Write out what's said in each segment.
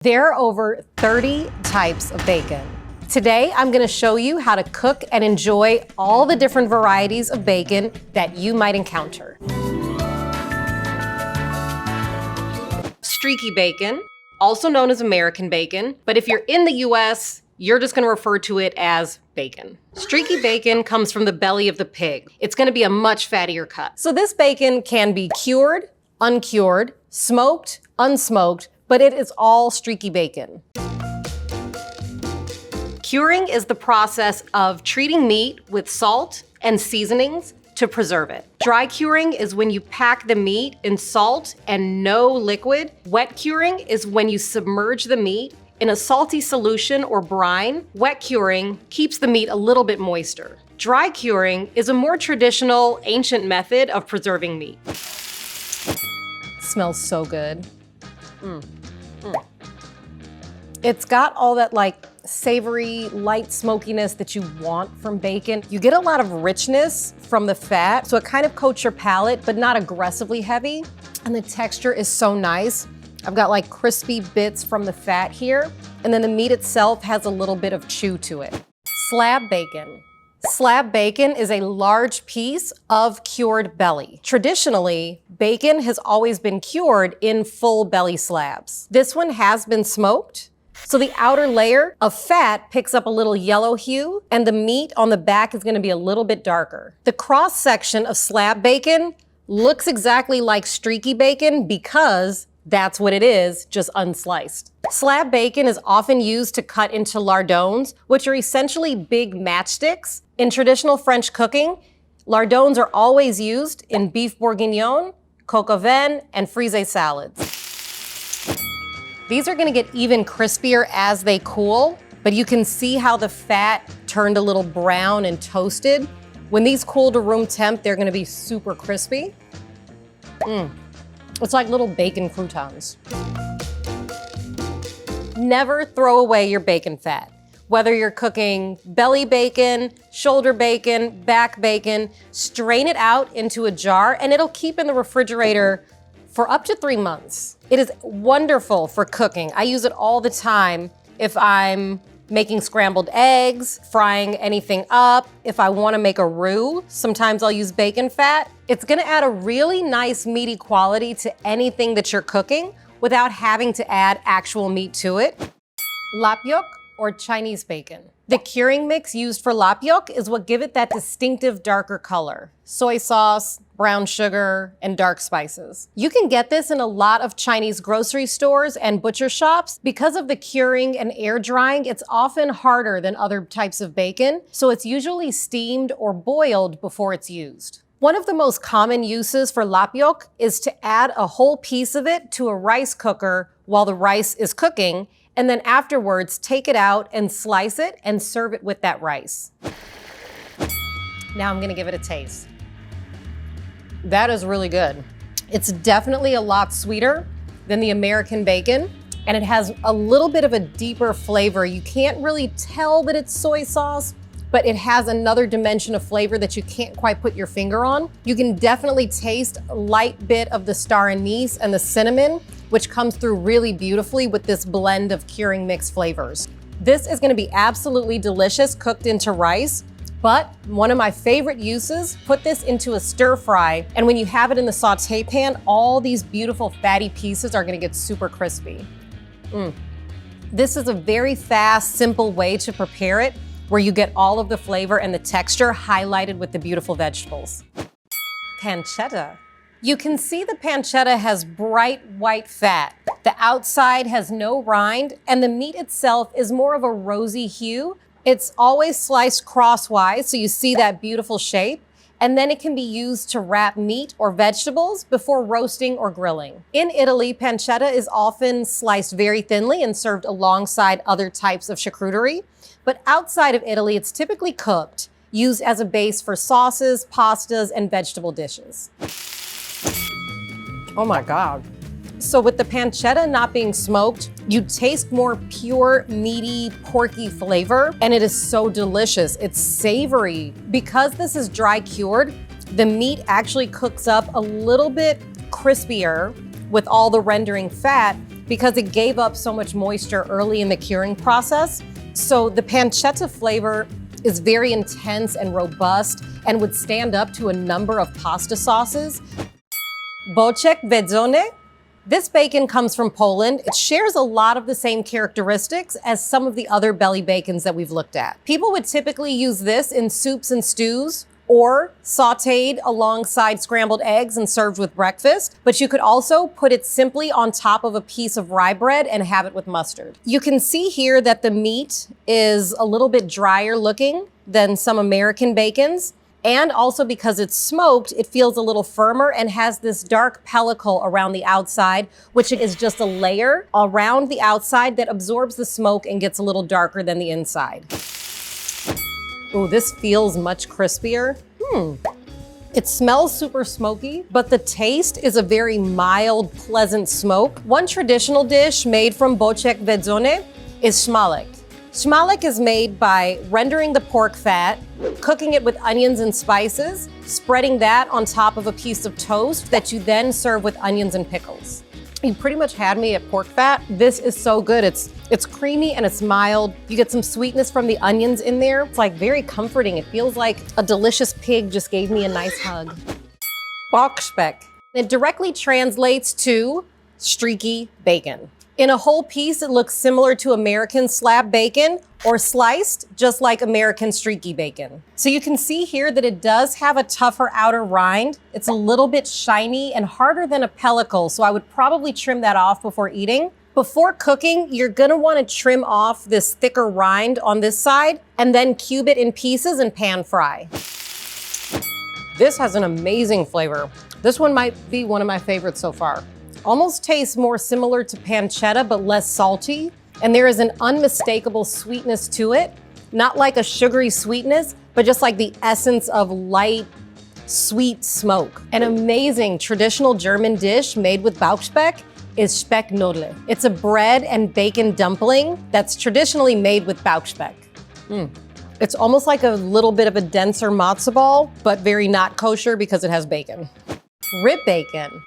There are over 30 types of bacon. Today, I'm gonna show you how to cook and enjoy all the different varieties of bacon that you might encounter. Streaky bacon, also known as American bacon, but if you're in the US, you're just gonna refer to it as bacon. Streaky bacon comes from the belly of the pig. It's gonna be a much fattier cut. So this bacon can be cured, uncured, smoked, unsmoked, but it is all streaky bacon. Curing is the process of treating meat with salt and seasonings to preserve it. Dry curing is when you pack the meat in salt and no liquid. Wet curing is when you submerge the meat in a salty solution or brine. Wet curing keeps the meat a little bit moister. Dry curing is a more traditional, ancient method of preserving meat. Smells so good. It's got all that like savory, light smokiness that you want from bacon. You get a lot of richness from the fat, so it kind of coats your palate, but not aggressively heavy. And the texture is so nice. I've got like crispy bits from the fat here, and then the meat itself has a little bit of chew to it. Slab bacon. Slab bacon is a large piece of cured belly. Traditionally, bacon has always been cured in full belly slabs. This one has been smoked, so the outer layer of fat picks up a little yellow hue, and the meat on the back is gonna be a little bit darker. The cross section of slab bacon looks exactly like streaky bacon because that's what it is, just unsliced. Slab bacon is often used to cut into lardons, which are essentially big matchsticks. In traditional French cooking, lardons are always used in beef bourguignon, coq au vin, and frisée salads. These are gonna get even crispier as they cool, but you can see how the fat turned a little brown and toasted. When these cool to room temp, they're gonna be super crispy. It's like little bacon croutons. Never throw away your bacon fat. Whether you're cooking belly bacon, shoulder bacon, back bacon, strain it out into a jar and it'll keep in the refrigerator for up to 3 months. It is wonderful for cooking. I use it all the time if I'm making scrambled eggs, frying anything up. If I wanna make a roux, sometimes I'll use bacon fat. It's gonna add a really nice meaty quality to anything that you're cooking without having to add actual meat to it. Lapyok or Chinese bacon. The curing mix used for lapyok is what give it that distinctive darker color. Soy sauce, brown sugar, and dark spices. You can get this in a lot of Chinese grocery stores and butcher shops. Because of the curing and air drying, it's often harder than other types of bacon, so it's usually steamed or boiled before it's used. One of the most common uses for lapyok is to add a whole piece of it to a rice cooker while the rice is cooking, and then afterwards take it out and slice it and serve it with that rice. Now I'm gonna give it a taste. That is really good. It's definitely a lot sweeter than the American bacon, and it has a little bit of a deeper flavor. You can't really tell that it's soy sauce, but it has another dimension of flavor that you can't quite put your finger on. You can definitely taste a light bit of the star anise and the cinnamon, which comes through really beautifully with this blend of curing mix flavors. This is gonna be absolutely delicious cooked into rice, but one of my favorite uses, put this into a stir fry, and when you have it in the saute pan, all these beautiful fatty pieces are gonna get super crispy. This is a very fast, simple way to prepare it, where you get all of the flavor and the texture highlighted with the beautiful vegetables. Pancetta. You can see the pancetta has bright white fat. The outside has no rind, and the meat itself is more of a rosy hue. It's always sliced crosswise, so you see that beautiful shape, and then it can be used to wrap meat or vegetables before roasting or grilling. In Italy, pancetta is often sliced very thinly and served alongside other types of charcuterie, but outside of Italy, it's typically cooked, used as a base for sauces, pastas, and vegetable dishes. Oh my God. So with the pancetta not being smoked, you taste more pure, meaty, porky flavor, and it is so delicious. It's savory. Because this is dry cured, the meat actually cooks up a little bit crispier with all the rendering fat, because it gave up so much moisture early in the curing process. So the pancetta flavor is very intense and robust and would stand up to a number of pasta sauces. Boczek Wędzony. This bacon comes from Poland. It shares a lot of the same characteristics as some of the other belly bacons that we've looked at. People would typically use this in soups and stews, or sauteed alongside scrambled eggs and served with breakfast. But you could also put it simply on top of a piece of rye bread and have it with mustard. You can see here that the meat is a little bit drier looking than some American bacons. And also because it's smoked, it feels a little firmer and has this dark pellicle around the outside, which is just a layer around the outside that absorbs the smoke and gets a little darker than the inside. Ooh, this feels much crispier. It smells super smoky, but the taste is a very mild, pleasant smoke. One traditional dish made from Boczek Wędzony is szmalek. Szmalek is made by rendering the pork fat, cooking it with onions and spices, spreading that on top of a piece of toast that you then serve with onions and pickles. You pretty much had me at pork fat. This is so good. It's creamy and it's mild. You get some sweetness from the onions in there. It's like very comforting. It feels like a delicious pig just gave me a nice hug. Boczek. It directly translates to streaky bacon. In a whole piece, it looks similar to American slab bacon, or sliced, just like American streaky bacon. So you can see here that it does have a tougher outer rind. It's a little bit shiny and harder than a pellicle, so I would probably trim that off before eating. Before cooking, you're gonna wanna trim off this thicker rind on this side, and then cube it in pieces and pan fry. This has an amazing flavor. This one might be one of my favorites so far. Almost tastes more similar to pancetta, but less salty. And there is an unmistakable sweetness to it. Not like a sugary sweetness, but just like the essence of light, sweet smoke. An amazing traditional German dish made with Bauchspeck is Specknudel. It's a bread and bacon dumpling that's traditionally made with Bauchspeck. It's almost like a little bit of a denser matzo ball, but very not kosher because it has bacon. Rib bacon.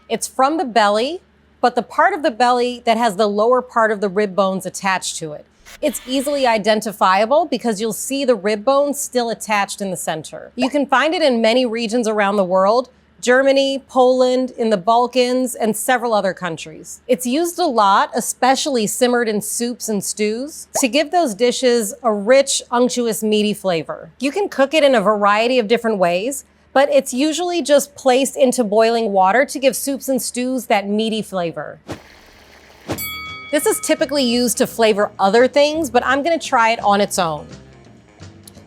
It's from the belly, but the part of the belly that has the lower part of the rib bones attached to it. It's easily identifiable because you'll see the rib bones still attached in the center. You can find it in many regions around the world: Germany, Poland, in the Balkans, and several other countries. It's used a lot, especially simmered in soups and stews, to give those dishes a rich, unctuous, meaty flavor. You can cook it in a variety of different ways, but it's usually just placed into boiling water to give soups and stews that meaty flavor. This is typically used to flavor other things, but I'm gonna try it on its own.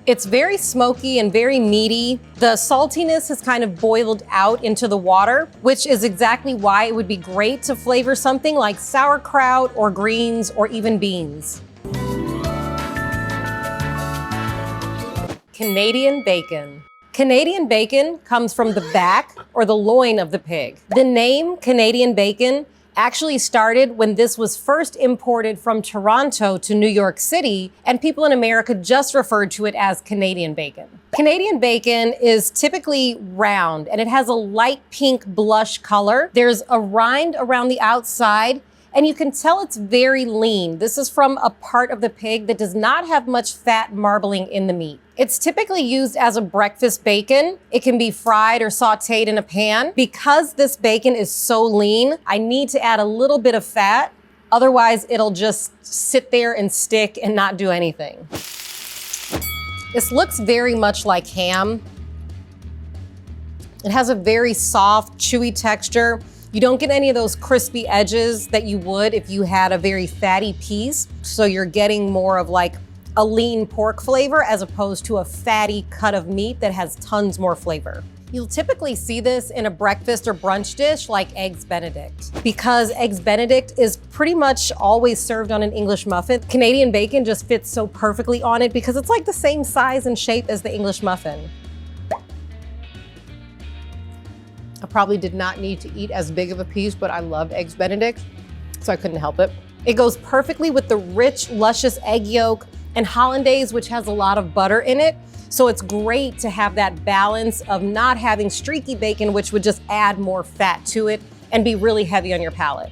It's very smoky and very meaty. The saltiness has kind of boiled out into the water, which is exactly why it would be great to flavor something like sauerkraut or greens or even beans. Canadian bacon. Canadian bacon comes from the back or the loin of the pig. The name Canadian bacon actually started when this was first imported from Toronto to New York City, and people in America just referred to it as Canadian bacon. Canadian bacon is typically round and it has a light pink blush color. There's a rind around the outside, and you can tell it's very lean. This is from a part of the pig that does not have much fat marbling in the meat. It's typically used as a breakfast bacon. It can be fried or sauteed in a pan. Because this bacon is so lean, I need to add a little bit of fat. Otherwise, it'll just sit there and stick and not do anything. This looks very much like ham. It has a very soft, chewy texture. You don't get any of those crispy edges that you would if you had a very fatty piece. So you're getting more of like a lean pork flavor as opposed to a fatty cut of meat that has tons more flavor. You'll typically see this in a breakfast or brunch dish like Eggs Benedict. Because Eggs Benedict is pretty much always served on an English muffin, Canadian bacon just fits so perfectly on it because it's like the same size and shape as the English muffin. I probably did not need to eat as big of a piece, but I love Eggs Benedict, so I couldn't help it. It goes perfectly with the rich, luscious egg yolk and hollandaise, which has a lot of butter in it. So it's great to have that balance of not having streaky bacon, which would just add more fat to it and be really heavy on your palate.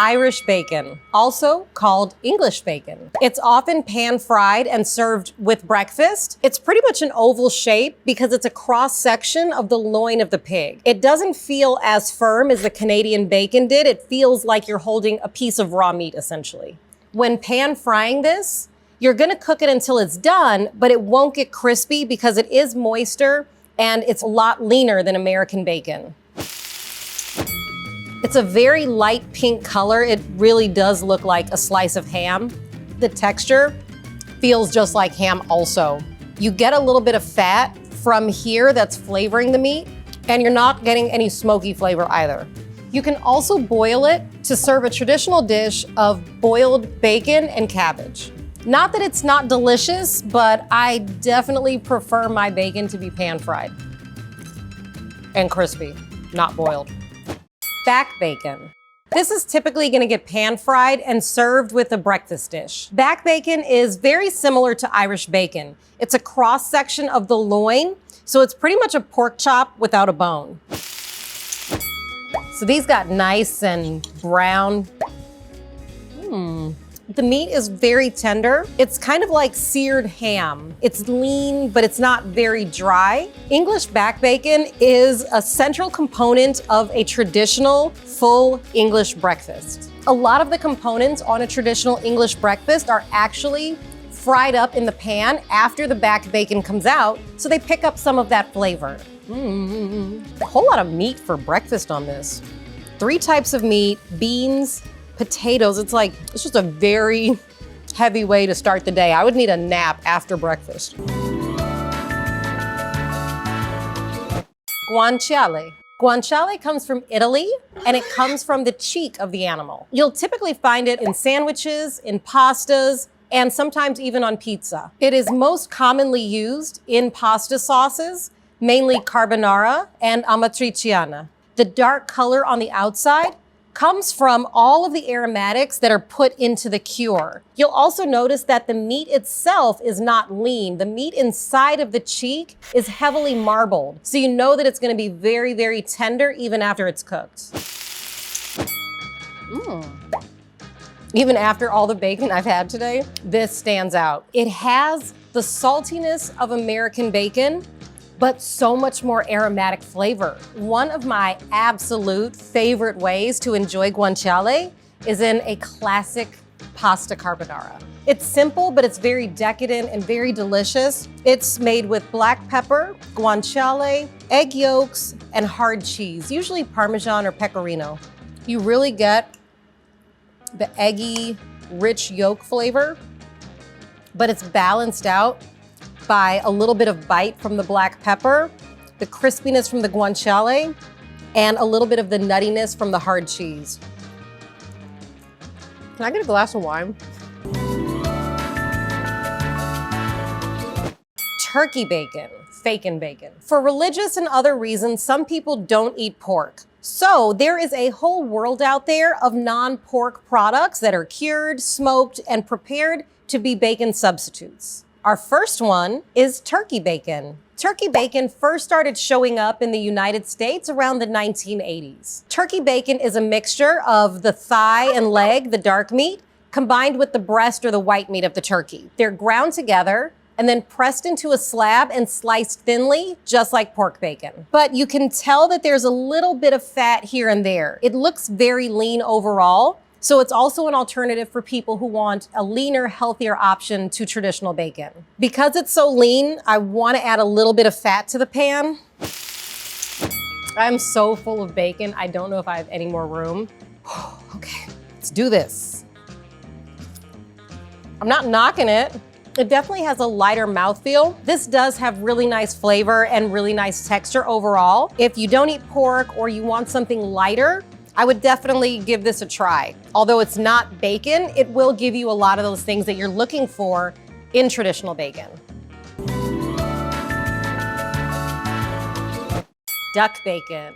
Irish bacon, also called English bacon. It's often pan-fried and served with breakfast. It's pretty much an oval shape because it's a cross-section of the loin of the pig. It doesn't feel as firm as the Canadian bacon did. It feels like you're holding a piece of raw meat, essentially. When pan-frying this, you're gonna cook it until it's done, but it won't get crispy because it is moister and it's a lot leaner than American bacon. It's a very light pink color. It really does look like a slice of ham. The texture feels just like ham also. You get a little bit of fat from here that's flavoring the meat, and you're not getting any smoky flavor either. You can also boil it to serve a traditional dish of boiled bacon and cabbage. Not that it's not delicious, but I definitely prefer my bacon to be pan-fried and crispy, not boiled. Back bacon. This is typically gonna get pan-fried and served with a breakfast dish. Back bacon is very similar to Irish bacon. It's a cross-section of the loin, so it's pretty much a pork chop without a bone. So these got nice and brown. The meat is very tender. It's kind of like seared ham. It's lean, but it's not very dry. English back bacon is a central component of a traditional full English breakfast. A lot of the components on a traditional English breakfast are actually fried up in the pan after the back bacon comes out, so they pick up some of that flavor. A whole lot of meat for breakfast on this. 3 types of meat, beans, potatoes. It's just a very heavy way to start the day. I would need a nap after breakfast. Guanciale. Guanciale comes from Italy, and it comes from the cheek of the animal. You'll typically find it in sandwiches, in pastas, and sometimes even on pizza. It is most commonly used in pasta sauces, mainly carbonara and amatriciana. The dark color on the outside comes from all of the aromatics that are put into the cure. You'll also notice that the meat itself is not lean. The meat inside of the cheek is heavily marbled, so you know that it's gonna be very, very tender even after it's cooked. Even after all the bacon I've had today, this stands out. It has the saltiness of American bacon, but so much more aromatic flavor. One of my absolute favorite ways to enjoy guanciale is in a classic pasta carbonara. It's simple, but it's very decadent and very delicious. It's made with black pepper, guanciale, egg yolks, and hard cheese, usually Parmesan or Pecorino. You really get the eggy, rich yolk flavor, but it's balanced out by a little bit of bite from the black pepper, the crispiness from the guanciale, and a little bit of the nuttiness from the hard cheese. Can I get a glass of wine? Turkey bacon, fakin' bacon. For religious and other reasons, some people don't eat pork. So there is a whole world out there of non-pork products that are cured, smoked, and prepared to be bacon substitutes. Our first one is turkey bacon. Turkey bacon first started showing up in the United States around the 1980s. Turkey bacon is a mixture of the thigh and leg, the dark meat, combined with the breast or the white meat of the turkey. They're ground together and then pressed into a slab and sliced thinly, just like pork bacon. But you can tell that there's a little bit of fat here and there. It looks very lean overall, so it's also an alternative for people who want a leaner, healthier option to traditional bacon. Because it's so lean, I want to add a little bit of fat to the pan. I'm so full of bacon, I don't know if I have any more room. Okay, let's do this. I'm not knocking it. It definitely has a lighter mouthfeel. This does have really nice flavor and really nice texture overall. If you don't eat pork or you want something lighter, I would definitely give this a try. Although it's not bacon, it will give you a lot of those things that you're looking for in traditional bacon. Duck bacon.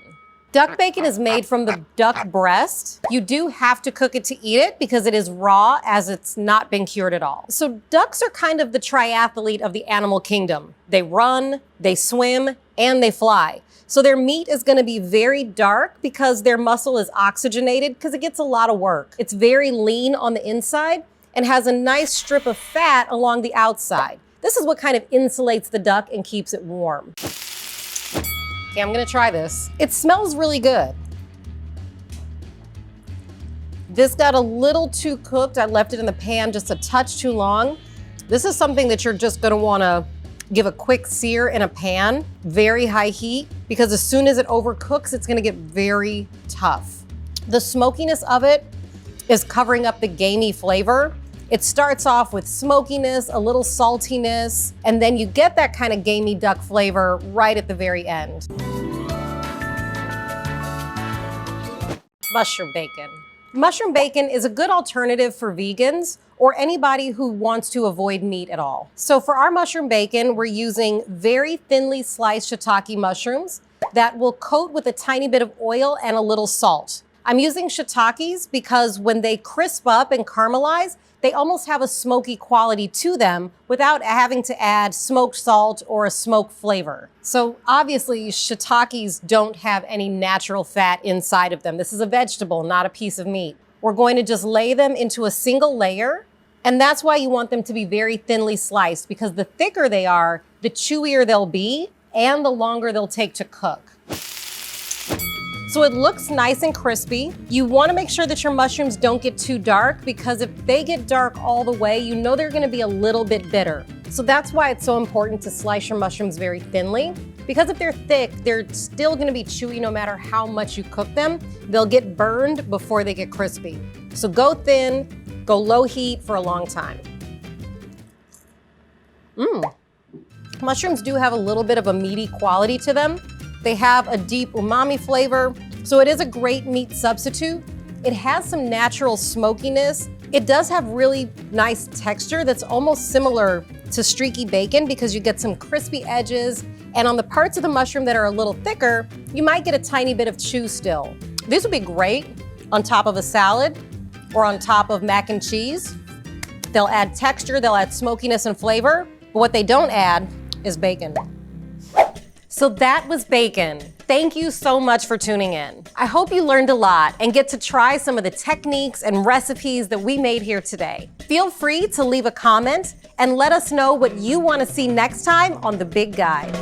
Duck bacon is made from the duck breast. You do have to cook it to eat it because it is raw, as it's not been cured at all. So ducks are kind of the triathlete of the animal kingdom. They run, they swim, and they fly. So their meat is gonna be very dark because their muscle is oxygenated because it gets a lot of work. It's very lean on the inside and has a nice strip of fat along the outside. This is what kind of insulates the duck and keeps it warm. Okay, I'm gonna try this. It smells really good. This got a little too cooked. I left it in the pan just a touch too long. This is something that you're just gonna wanna give a quick sear in a pan, very high heat, because as soon as it overcooks, it's gonna get very tough. The smokiness of it is covering up the gamey flavor. It starts off with smokiness, a little saltiness, and then you get that kind of gamey duck flavor right at the very end. Mushroom bacon. Mushroom bacon is a good alternative for vegans or anybody who wants to avoid meat at all. So for our mushroom bacon, we're using very thinly sliced shiitake mushrooms that will coat with a tiny bit of oil and a little salt. I'm using shiitakes because when they crisp up and caramelize, they almost have a smoky quality to them without having to add smoked salt or a smoked flavor. So obviously shiitakes don't have any natural fat inside of them. This is a vegetable, not a piece of meat. We're going to just lay them into a single layer, and that's why you want them to be very thinly sliced, because the thicker they are, the chewier they'll be and the longer they'll take to cook. So it looks nice and crispy. You wanna make sure that your mushrooms don't get too dark, because if they get dark all the way, you know they're gonna be a little bit bitter. So that's why it's so important to slice your mushrooms very thinly, because if they're thick, they're still gonna be chewy no matter how much you cook them. They'll get burned before they get crispy. So go thin, go low heat for a long time. Mushrooms do have a little bit of a meaty quality to them. They have a deep umami flavor, so it is a great meat substitute. It has some natural smokiness. It does have really nice texture that's almost similar to streaky bacon, because you get some crispy edges, and on the parts of the mushroom that are a little thicker, you might get a tiny bit of chew still. These would be great on top of a salad or on top of mac and cheese. They'll add texture, they'll add smokiness and flavor, but what they don't add is bacon. So that was bacon. Thank you so much for tuning in. I hope you learned a lot and get to try some of the techniques and recipes that we made here today. Feel free to leave a comment and let us know what you want to see next time on The Big Guide.